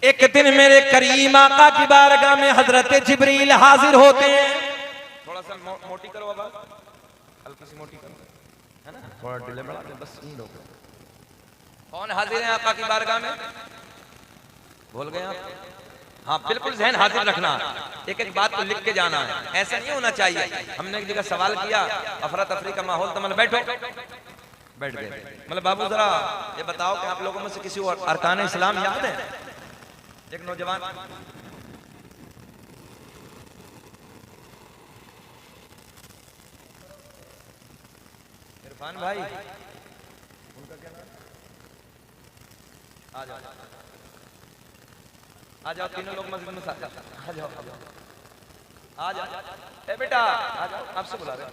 एक दिन मेरे करीम आका की बारगाह में हजरत जिब्रील हाजिर होते हैं। थोड़ा सा मोटी करो आवाज, हल्की सी मोटी करो, है ना, थोड़ा डिले बढ़ा दे बस। इन लोग कौन हाजिर है आका की बारगाह में? भूल गए आप? हाँ, बिल्कुल जहन हाजिर रखना, एक एक बात को लिख के जाना है। ऐसा नहीं होना चाहिए। हमने एक जगह सवाल किया, अफरा तफरी का माहौल, तो मतलब बैठो, बैठ गए। मतलब बाबू जरा ये बताओ कि आप लोगों में से किसी को अरकान इस्लाम याद है? एक नौजवान इरफान भाई, उनका क्या नाम? आ जाओ आ जाओ, तीनों लोग मस्जिद में साथ आ जाओ आ जाओ। ए बेटा आ जाओ, आपसे बुला रहे हैं,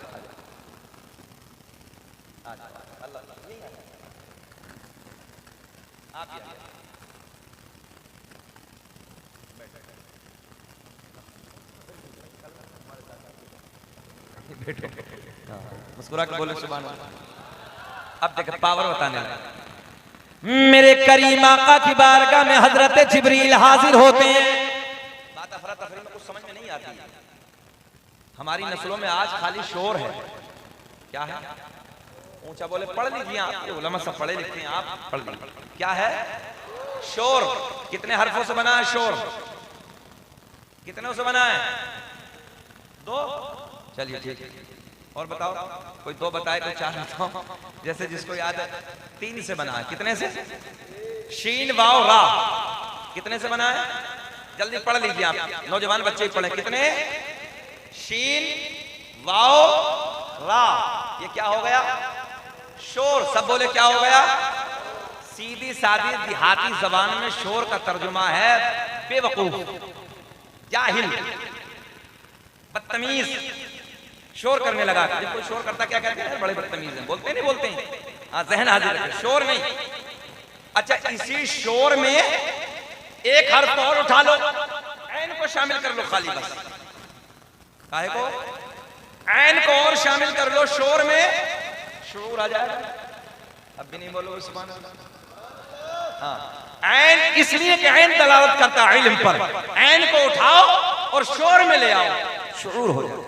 आ जाओ। अल्लाह आप बैठो, मुस्कुरा के बोले सुभान अल्लाह। अब देखो पावर बताने लगा। मेरे करीम आका की बारगाह में हजरत जिब्रील हाजिर होते हैं। बात अफरा तफरी में कुछ समझ में नहीं आती। हमारी नस्लों में आज खाली शोर है। क्या है? ऊंचा बोले, पढ़ लीजिए आप, उलमा सब पढ़े लिखते हैं, आप पढ़ लीजिए। क्या है? शोर। कितने हरफों से बना है शोर? कितनों से बना है? दो। चलिए ठीक है, और बताओ, कोई दो बताए, कोई चार बताओ, जैसे जिसको याद है। तीन से बना है। कितने से? शीन वाव रा। कितने से बना है? जल्दी पढ़ लीजिए आप, नौजवान बच्चे पढ़े। कितने? शीन वाव रा। ये क्या हो गया? शोर। सब बोले क्या हो गया? सीधी सादी देहाती जबान में शोर का तर्जुमा है बेवकूफ, जाहिल, बदतमीज। शोर करने लगा। जब कोई शोर करता क्या कहते हैं? बड़े बदतमीज हैं। बोलते नहीं बोलते हैं? हाँ, जहन हाजिर रखे, शोर नहीं। अच्छा, इसी शोर में एक हर्फ और उठा लो, ऐन को शामिल कर लो खाली, बस। काहे को? ऐन को और शामिल कर लो शोर में, शोर आ जाएगा। अब भी नहीं बोलो सुभान अल्लाह। हाँ, ऐन इसलिए कि ऐन दलालत करता है इल्म पर। ऐन को उठाओ और शोर में ले आओ, शऊर हो जाए,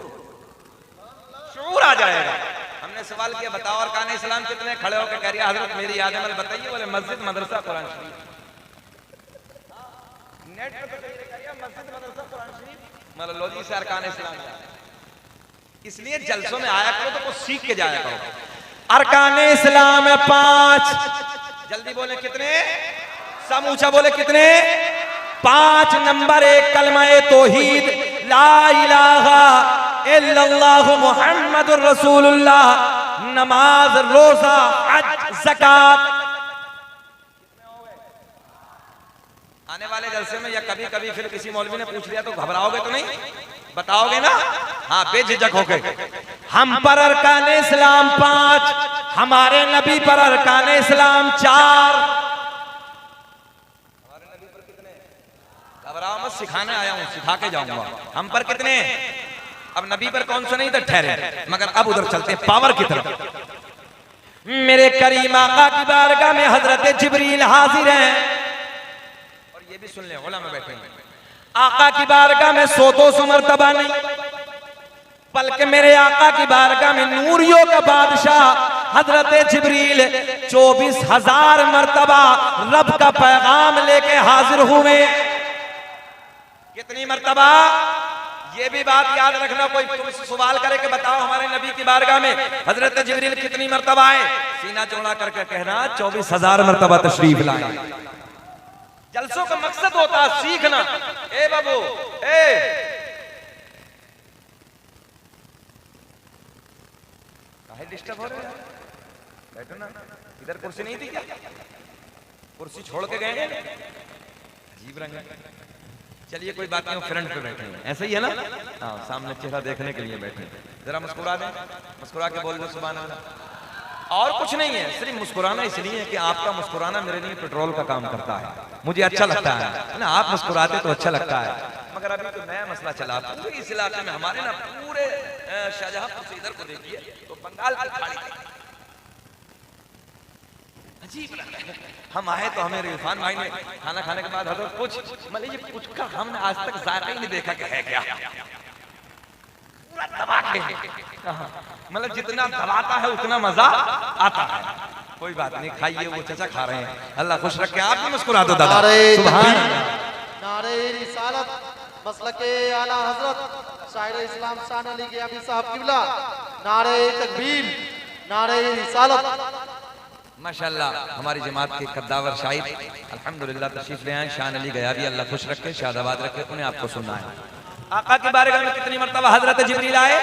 शऊर आ जाएगा। हमने सवाल किया, बताओ अरकान इस्लाम कितने? खड़े होकर कह रही है हजरत मेरी याद है। बताइए। बोले मस्जिद, मदरसा, कुरान शरीफ। नेट पे तो कह रही है मस्जिद, मदरसा, कुरान शरीफ। मतलब लो जी से अरकान इस्लाम। इसलिए जलसों में आया करो तो कुछ सीख के जाया करो। अरकान इस्लाम 5। जल्दी बोले कितने? सब ऊंचा बोले कितने? 5 नंबर 1 कलमा-ए तौहीद, ला इलाहा इल्लल्लाह मुहम्मदुर रसूलुल्लाह। नमाज, रोजा, हज, ज़कात। आने वाले जलसे में या कभी कभी फिर किसी मौलवी ने पूछ लिया तो घबराओगे तो नहीं? बताओगे ना? हाँ, बेझिझक होके। हम पर अरकान इस्लाम 5, हमारे नबी पर अरकान इस्लाम 4। हमारे नबी पर कितने? घबराओ मत, सिखाने आया हूं, सिखा के जाऊंगा। हम पर कितने? अब नबी पर कौन सा नहीं था, ठहरे, मगर अब उधर चलते हैं पावर की तरफ। मेरे करीम आका की बारगाह में हजरत जिब्रील हाजिर हैं। और ये भी सुन ले, उलमा बैठे हैं, आका की बारगाह में 100-200 मर्तबा नहीं, बल्कि मेरे आका की बारगाह में नूरियों का बादशाह हजरत जिब्रील 24,000 मर्तबा रब का पैगाम लेके हाजिर हुए। कितनी मर्तबा? ये भी बात याद रखना, कोई तुमसे सवाल करे कि बताओ हमारे नबी की बारगाह में हजरत जिब्रील कितनी मर्तबा आए, सीना चौड़ा करके कहना 24,000 मर्तबा तशरीफ लाए। जलसों का मकसद होता है सीखना। ए बाबू, ए काहे डिस्टर्ब हो रहे हैं? बैठो ना, इधर कुर्सी नहीं थी क्या? कुर्सी छोड़ के गए? अजीब रंग है। चलिए कोई बात नहीं, फ्रंट पे बैठे हैं, ऐसा ही है ना? हाँ, सामने चेहरा देखने के लिए बैठे। जरा मुस्कुरा दें, मुस्कुरा के बोल दो सुभान अल्लाह। और कुछ नहीं है, सिर्फ मुस्कुराना इसलिए कि आपका मुस्कुराना मेरे लिए पेट्रोल का काम करता है, मुझे अच्छा लगता है ना। आप मुस्कुराते तो अच्छा लगता है। मगर अभी तो नया मसला चला पूरे इस इलाके में, हमारे ना पूरे शाहजहांपुर से इधर को देखिए तो बंगाल की खाड़ी अजीब लगा। हम आए तो हमें इरफान भाई ने खाना खाने के बाद हजरत कुछ मतलब ये कुछ का हमने आज तक जायका ही नहीं देखा कि है क्या, पूरा दबा के मतलब जितना दबाता है उतना मजा आता है। कोई बात नहीं, खाइए, वो चचा खा रहे हैं, अल्लाह खुश रखे। आप भी मुस्कुरा दो दादा। सुभान नारे रिसालत मसलके आला हजरत शायर इस्लाम शान अली गियाबी साहब किबला, नारे तकबीर, नारे रिसालत। माशाल्लाह हमारी जमात के कद्दावर शायर अल्हम्दुलिल्लाह तशरीफ ले आए, शान अली गयाबी, अल्लाह खुश रखे, शादाबाद रखे, उन्हें आपको सुनना है। आका की बारगाह में कितनी मर्तबा हजरत जिब्रील आए?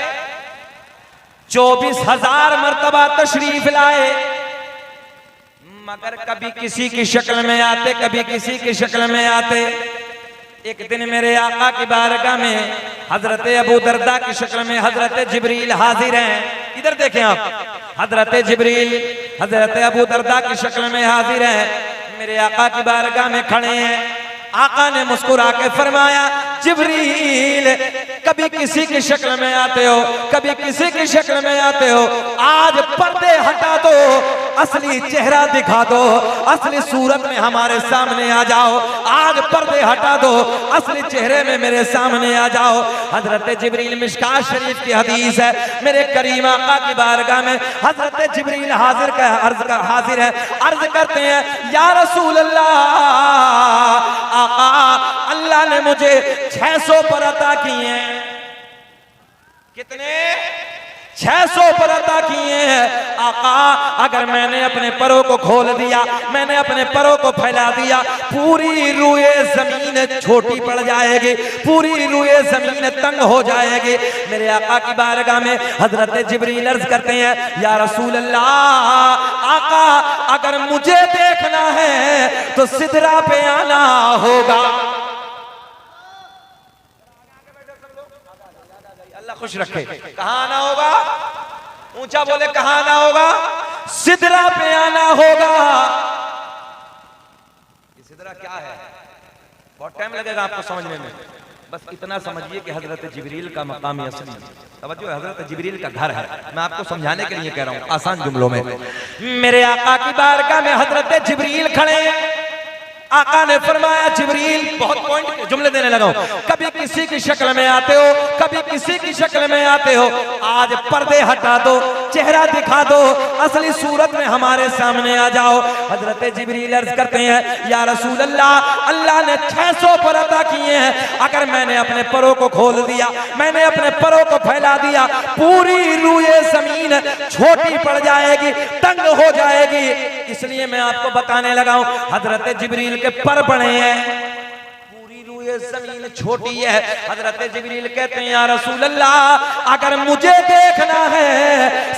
24,000 मर्तबा तशरीफ लाए, मगर कभी किसी की शक्ल में आते, कभी किसी की शक्ल में आते। एक दिन मेरे आका की बारगाह में हजरत अबू दरदा की शक्ल में हजरत जिब्रील हाजिर हैं। इधर देखें आप, हजरत जिब्रील हजरत अबू दरदा की शक्ल में हाजिर हैं, मेरे आका की बारगाह में खड़े हैं। आका ने मुस्कुरा के फरमाया, जिब्रील कभी किसी की शक्ल में आते हो, कभी किसी की शक्ल में आते हो, आज पर्दे हटा दो, असली चेहरा दिखा दो, असली सूरत में हमारे सामने आ जाओ। आज पर्दे हटा दो, असली चेहरे में मेरे सामने आ जाओ। हजरत जिब्रील, मिशकात शरीफ की हदीस है, मेरे करीम आका की बारगाह में हजरत जिब्रील हाजिर है, अर्ज करते हैं, या रसूल अल्लाह, आका अल्लाह ने मुझे 600 पर अता किए हैं। कितने? 600 पर अता किए हैं। आका अगर मैंने अपने परों को खोल दिया, मैंने अपने परों को फैला दिया, पूरी रूए जमीन छोटी पड़ जाएगी, पूरी रूए जमीन तंग हो जाएगी। मेरे आका की बारगाह में हजरत जिब्रील अर्ज करते हैं, या रसूल अल्लाह, आका अगर मुझे देखना है तो सिदरा पे आना होगा। अल्लाह खुश रखे। कहाँ आना होगा? ऊंचा बोले, कहाँ आना होगा? सिदरा पे आना होगा। ये सिदरा क्या है? बहुत टाइम लगेगा आपको समझने में, बस इतना समझिए कि हजरत जिब्रील का मकाम असली, तवज्जो, हजरत जिब्रील का घर है। मैं आपको समझाने के लिए कह रहा हूं आसान जुमलों में। मेरे आका की बारगाह में हजरत जिब्रील खड़े हैं। आका ने फरमाया, जिब्रील, बहुत पॉइंट के जुमले देने लगा हूं, कभी किसी की शक्ल में आते हो, कभी किसी की शक्ल में आते हो, आज पर्दे हटा दो, चेहरा दिखा दो, असली सूरत में हमारे सामने आ जाओ। हजरत जिब्रील अर्ज करते हैं, या रसूल अल्लाह, अल्लाह ने 600 पर अता किए हैं, अगर मैंने अपने परों को खोल दिया, मैंने अपने परों को फैला दिया, पूरी रूए जमीन छोटी पड़ जाएगी, तंग हो जाएगी। इसलिए मैं आपको बताने लगा हूं, हजरत जिब्रील के पर बड़े हैं, पूरी रूए जमीन छोटी है। हजरत जिब्रील कहते हैं, या रसूल अल्लाह, अगर मुझे देखना है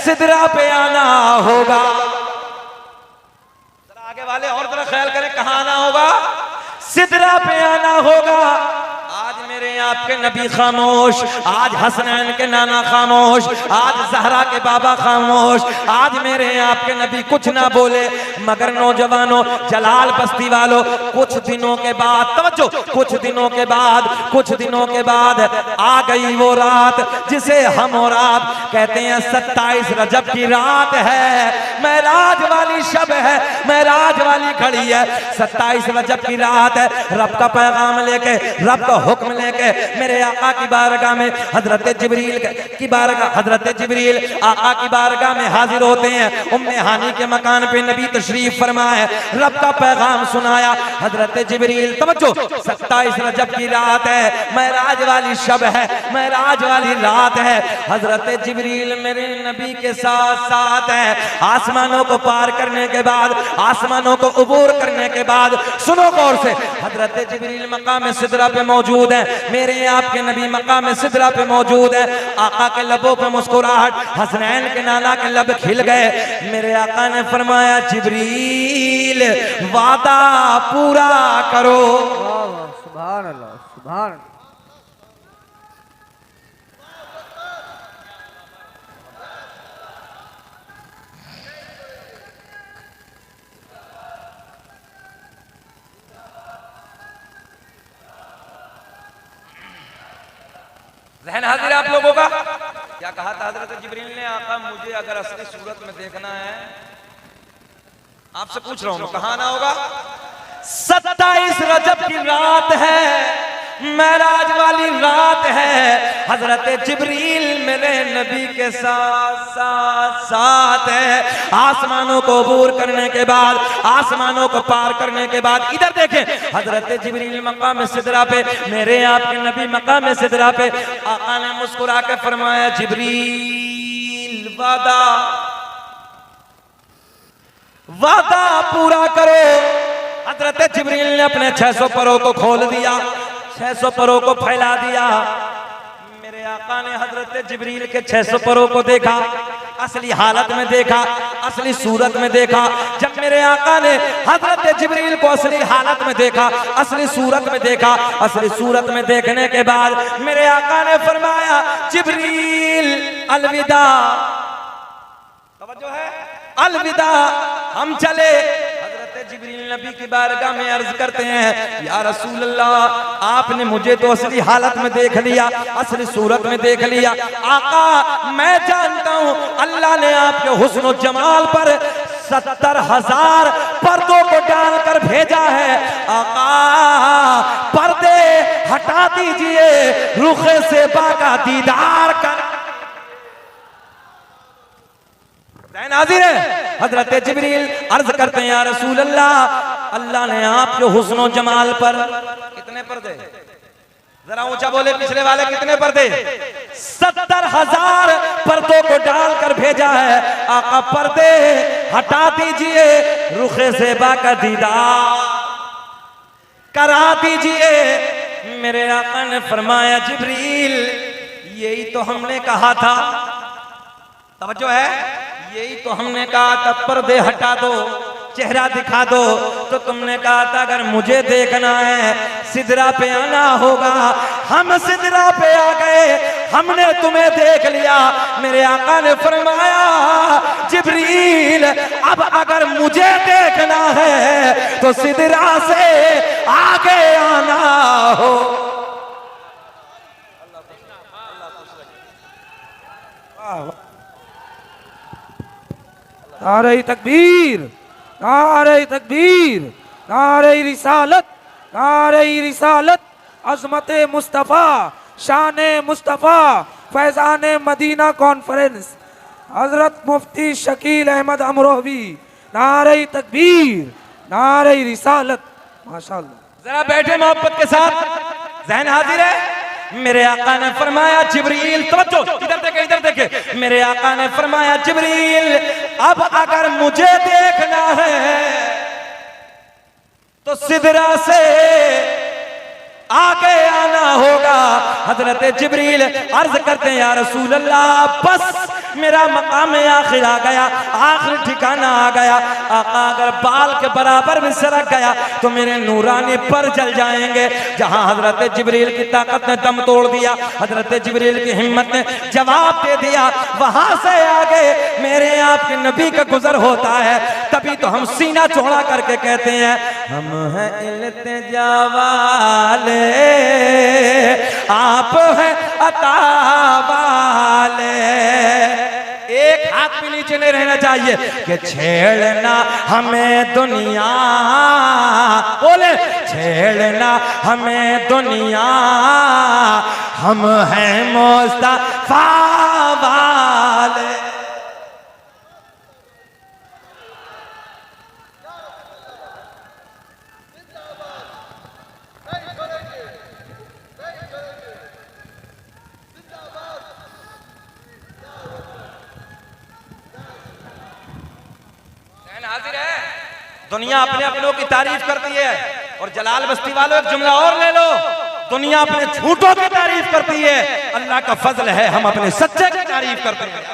सिदरा पे आना होगा। जरा आगे वाले और जरा ख्याल करें, कहां आना होगा? सिदरा पे आना होगा। आज मेरे आपके नबी खामोश, आज हसनैन के नाना खामोश, आज जहरा के बाबा खामोश, आज मेरे आपके नबी कुछ ना बोले। मगर नौजवानों, जलाल बस्ती वालों, कुछ दिनों के बाद, तवज्जो, कुछ दिनों के बाद आ गई वो रात जिसे हम और आप कहते हैं 27 रजब की रात है, महराज वाली शब है, महराज वाली घड़ी है, 27 रजब की रात है। रब का पैगाम लेके, रब का हुक्म लेके मेरे आका की बारगाह में हजरत जिब्रील की बारगाह, हजरत जिब्रील आका की बारगाह में हाजिर होते हैं। उम्मे हानी के मकान पे नबी तशरीफ फरमाए, रब का पैगाम सुनाया। हजरत जिब्रील, तवज्जो, 27 रजब की रात है, महराज वाली शब है, महराज वाली रात है। हजरत जिब्रील मेरे नबी के साथ साथ है। आसमानों को पार करने के बाद, आसमानों को उबूर करने के बाद, सुनो गौर से, हजरत जिब्रील मकाम सिदरा पे मौजूद है, मेरे आपके नबी मकाम सिदरा पे मौजूद है। आका के लबों पे मुस्कुराहट, हसनैन के नाना के लब खिल गए। मेरे आका ने फरमाया, जिब्रील वादा पूरा करो। सुभान अल्लाह, सुभान अल्लाह। ज़हन हाजिर आप लोगों का? क्या कहा था हजरत जिब्रील ने? आका मुझे अगर असली सूरत में देखना है, आपसे पूछ रहा हूं, कहां आना होगा? 27 रजब की रात है, मेराज वाली रात है। हजरत जिब्रील मेरे नबी के साथ है। आसमानों को अबूर करने के बाद, आसमानों को पार करने के बाद इधर देखें, हजरत जिब्रील मकाम सिदरा पे, मेरे आपके नबी मकाम सिदरा पे। आका ने मुस्कुरा के फरमाया, जिब्रील वादा पूरा करो। हजरत जिब्रील ने अपने 600 परों को खोल दिया, 600 परों को फैला दिया। मेरे आका ने हजरत जिब्रील के 600 परों को देखा, असली हालत में देखा, असली सूरत में देखा। जब मेरे आका ने हजरत जिब्रील को असली हालत में देखा, असली सूरत में देखा, असली सूरत में देखने के बाद मेरे आका ने फरमाया, जिब्रील अलविदा। तवज्जो है, अलविदा, हम चले। हजरत जिब्रील नबी की बारगाह में अर्ज करते हैं, या रसूल अल्लाह, आपने मुझे तो असली हालत में देख लिया, असली सूरत में देख लिया। आका, मैं जानता हूं अल्लाह ने आपके हुस्न और जमाल पर 70,000 पर्दों को डालकर भेजा है। आका, पर्दे हटा दीजिए, रुखे से बाका दीदार कर। नाज़िर है, हजरत जिब्रील अर्ज करते हैं, या रसूल अल्लाह, अल्लाह ने आपके हुस्न जमाल पर कितने पर्दे, जरा ऊंचा बोले पिछले वाले, कितने पर्दे? 70,000 पर्दों को डालकर भेजा है। आका, पर्दे हटा दीजिए, रुखे से बाका दीदार करा दीजिए। मेरे आका ने फरमाया, जिब्रील, यही तो हमने कहा था। तवज्जो है, यही तो हमने कहा था, पर्दे हटा दो, चेहरा दिखा दो। तो तुमने कहा था अगर मुझे देखना है सिदरा पे आना होगा। हम सिदरा पे आ गए, हमने तुम्हें देख लिया। मेरे आका ने फरमाया, जिब्रील, अब अगर मुझे देखना है तो सिदरा से आगे आना हो। नारे तकबीर, नारे तकबीर, नारे रिसालत, नारे रिसालत। अज़मत मुस्तफ़ा, शान मुस्तफ़ा, फैज़ान मदीना कॉन्फ्रेंस, हजरत मुफ्ती शकील अहमद अमरोहवी। नारे तकबीर, नारे रिसालत। माशाअल्लाह। जरा बैठे मोहब्बत के साथ, ज़हन हाजिर है। मेरे आका ने फरमाया, जिब्रील, तवज्जो, इधर देखे, इधर देखे। मेरे आका ने फरमाया, जिब्रील, अब अगर मुझे देखना है तो सिदरा से आगे आना होगा। हजरत जिब्रील अर्ज करते हैं, या रसूल अल्लाह, बस मेरा मकाम आखिर आ गया, आखिर ठिकाना आ गया। आका, अगर बाल के बराबर भी सरक गया तो मेरे नूरानी पर जल जाएंगे। जहां हजरत जिब्रील की ताकत ने दम तोड़ दिया, हजरत जिब्रील की हिम्मत ने जवाब दे दिया, वहां से आगे मेरे आपके नबी का गुजर होता है। तभी तो हम सीना चौड़ा करके कहते हैं, हम हैं इल्तिजा वाले, आप हैं अता वाले। एक हाथ भी नीचे नहीं रहना चाहिए कि छेड़ना हमें दुनिया, बोले छेड़ना हमें दुनिया, हम हैं मुस्तफा वाले। हाजिर है, दुनिया अपने अपनों की तारीफ करती है। और जलाल बस्ती वालों, एक जुमला और ले लो, दुनिया अपने झूठों की तारीफ करती है, अल्लाह का फजल है हम अपने सच्चे की तारीफ करते हैं।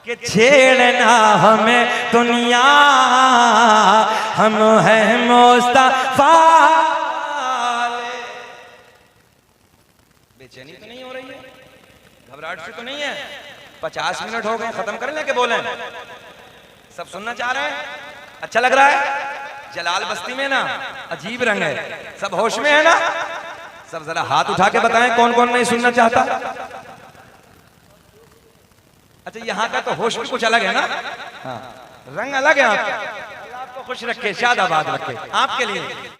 कि छेड़ना हमें दुनिया, हम हैं मुस्तफा। बेचैनी तो नहीं हो रही है, घबराहट से तो नहीं है? 50 मिनट हो गए, खत्म कर लें कि बोलें? सब सुनना चाह रहे हैं? अच्छा लग रहा है? जलाल बस्ती में ना अजीब रंग है, सब होश में है ना? सब जरा हाथ उठा के बताएं कौन कौन नहीं सुनना चाहता। अच्छा, यहाँ का तो होश भी कुछ अलग है ना? हाँ, रंग अलग है आपका। खुश रखे, शादाबाद रखे। आपके लिए